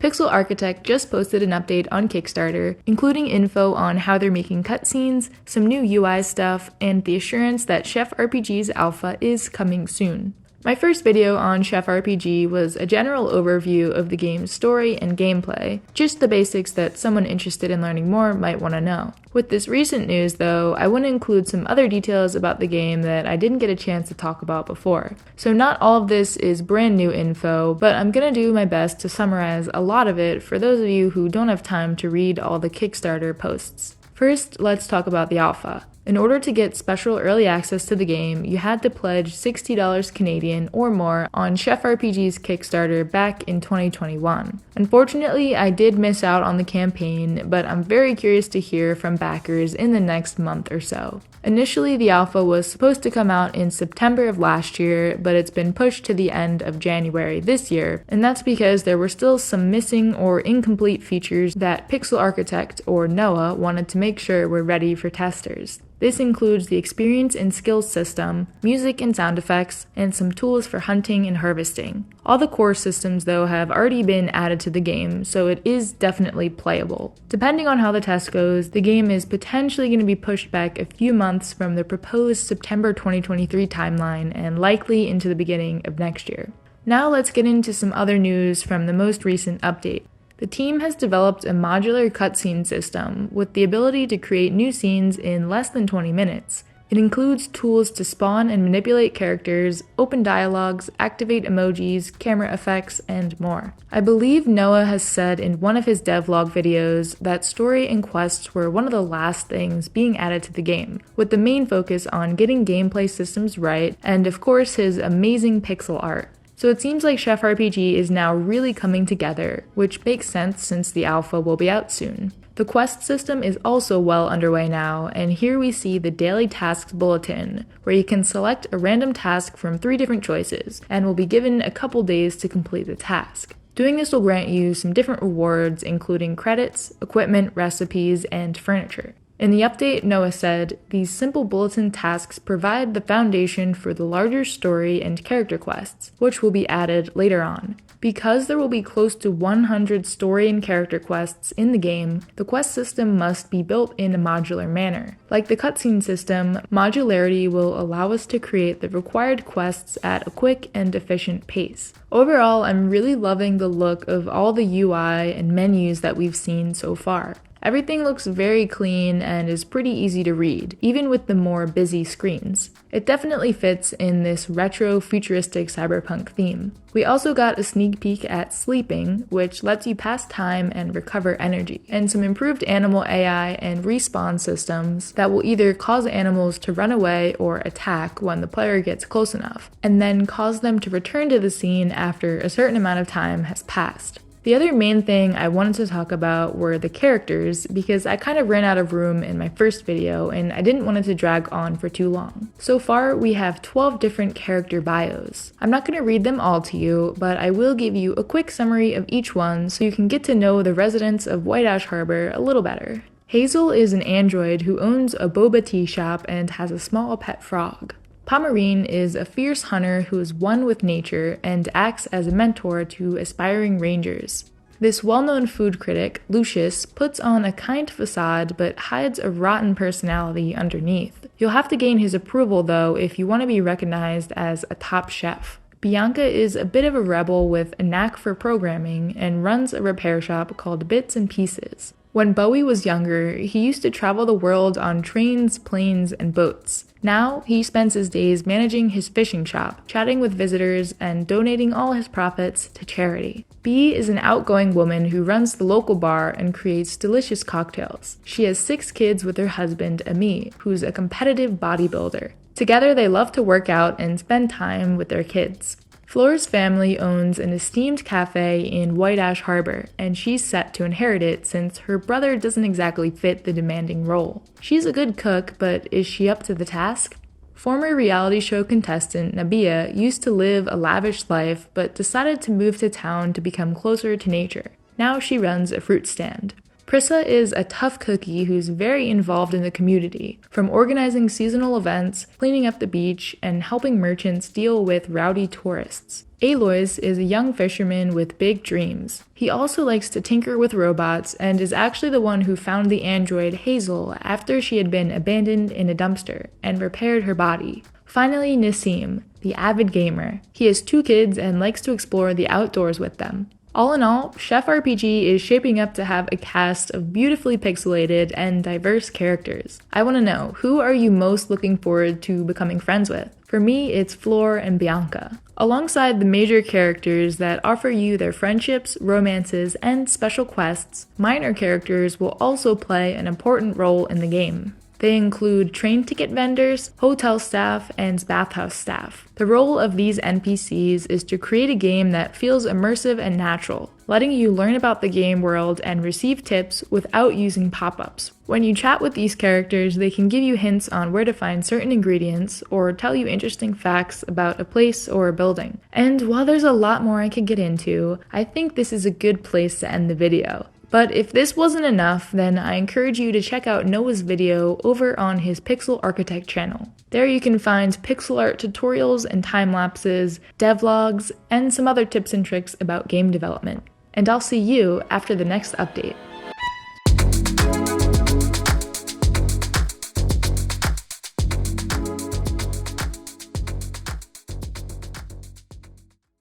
Pixel Architect just posted an update on Kickstarter, including info on how they're making cutscenes, some new UI stuff, and the assurance that Chef RPG's alpha is coming soon. My first video on Chef RPG was a general overview of the game's story and gameplay, just the basics that someone interested in learning more might want to know. With this recent news though, I want to include some other details about the game that I didn't get a chance to talk about before. So not all of this is brand new info, but I'm gonna do my best to summarize a lot of it for those of you who don't have time to read all the Kickstarter posts. First, let's talk about the alpha. In order to get special early access to the game, you had to pledge $60 Canadian or more on Chef RPG's Kickstarter back in 2021. Unfortunately, I did miss out on the campaign, but I'm very curious to hear from backers in the next month or so. Initially, the alpha was supposed to come out in September of last year, but it's been pushed to the end of January this year, and that's because there were still some missing or incomplete features that Pixel Architect, or Noah, wanted to make sure were ready for testers. This includes the experience and skills system, music and sound effects, and some tools for hunting and harvesting. All the core systems though have already been added to the game, so it is definitely playable. Depending on how the test goes, the game is potentially going to be pushed back a few months from the proposed September 2023 timeline and likely into the beginning of next year. Now let's get into some other news from the most recent update. The team has developed a modular cutscene system with the ability to create new scenes in less than 20 minutes. It includes tools to spawn and manipulate characters, open dialogues, activate emojis, camera effects, and more. I believe Noah has said in one of his devlog videos that story and quests were one of the last things being added to the game, with the main focus on getting gameplay systems right and of course his amazing pixel art. So it seems like Chef RPG is now really coming together, which makes sense since the alpha will be out soon. The quest system is also well underway now, and here we see the daily tasks bulletin, where you can select a random task from 3 different choices, and will be given a couple days to complete the task. Doing this will grant you some different rewards, including credits, equipment, recipes, and furniture. In the update, Noah said, "These simple bulletin tasks provide the foundation for the larger story and character quests, which will be added later on. Because there will be close to 100 story and character quests in the game, the quest system must be built in a modular manner. Like the cutscene system, modularity will allow us to create the required quests at a quick and efficient pace." Overall, I'm really loving the look of all the UI and menus that we've seen so far. Everything looks very clean and is pretty easy to read, even with the more busy screens. It definitely fits in this retro futuristic cyberpunk theme. We also got a sneak peek at sleeping, which lets you pass time and recover energy, and some improved animal AI and respawn systems that will either cause animals to run away or attack when the player gets close enough, and then cause them to return to the scene after a certain amount of time has passed. The other main thing I wanted to talk about were the characters, because I kind of ran out of room in my first video and I didn't want it to drag on for too long. So far, we have 12 different character bios. I'm not going to read them all to you, but I will give you a quick summary of each one so you can get to know the residents of White Ash Harbor a little better. Hazel is an android who owns a boba tea shop and has a small pet frog. Pomerine is a fierce hunter who is one with nature and acts as a mentor to aspiring rangers. This well-known food critic, Lucius, puts on a kind facade but hides a rotten personality underneath. You'll have to gain his approval though if you want to be recognized as a top chef. Bianca is a bit of a rebel with a knack for programming and runs a repair shop called Bits and Pieces. When Bowie was younger, he used to travel the world on trains, planes, and boats. Now, he spends his days managing his fishing shop, chatting with visitors, and donating all his profits to charity. Bee is an outgoing woman who runs the local bar and creates delicious cocktails. She has 6 kids with her husband, Ami, who's a competitive bodybuilder. Together, they love to work out and spend time with their kids. Flora's family owns an esteemed cafe in White Ash Harbor, and she's set to inherit it since her brother doesn't exactly fit the demanding role. She's a good cook, but is she up to the task? Former reality show contestant Nabia used to live a lavish life, but decided to move to town to become closer to nature. Now she runs a fruit stand. Prissa is a tough cookie who's very involved in the community, from organizing seasonal events, cleaning up the beach, and helping merchants deal with rowdy tourists. Aloys is a young fisherman with big dreams. He also likes to tinker with robots and is actually the one who found the android Hazel after she had been abandoned in a dumpster and repaired her body. Finally, Nassim, the avid gamer. He has 2 kids and likes to explore the outdoors with them. All in all, Chef RPG is shaping up to have a cast of beautifully pixelated and diverse characters. I want to know, who are you most looking forward to becoming friends with? For me, it's Flor and Bianca. Alongside the major characters that offer you their friendships, romances, and special quests, minor characters will also play an important role in the game. They include train ticket vendors, hotel staff, and bathhouse staff. The role of these NPCs is to create a game that feels immersive and natural, letting you learn about the game world and receive tips without using pop-ups. When you chat with these characters, they can give you hints on where to find certain ingredients or tell you interesting facts about a place or a building. And while there's a lot more I could get into, I think this is a good place to end the video. But if this wasn't enough, then I encourage you to check out Noah's video over on his Pixel Architect channel. There you can find pixel art tutorials and time-lapses, devlogs, and some other tips and tricks about game development. And I'll see you after the next update.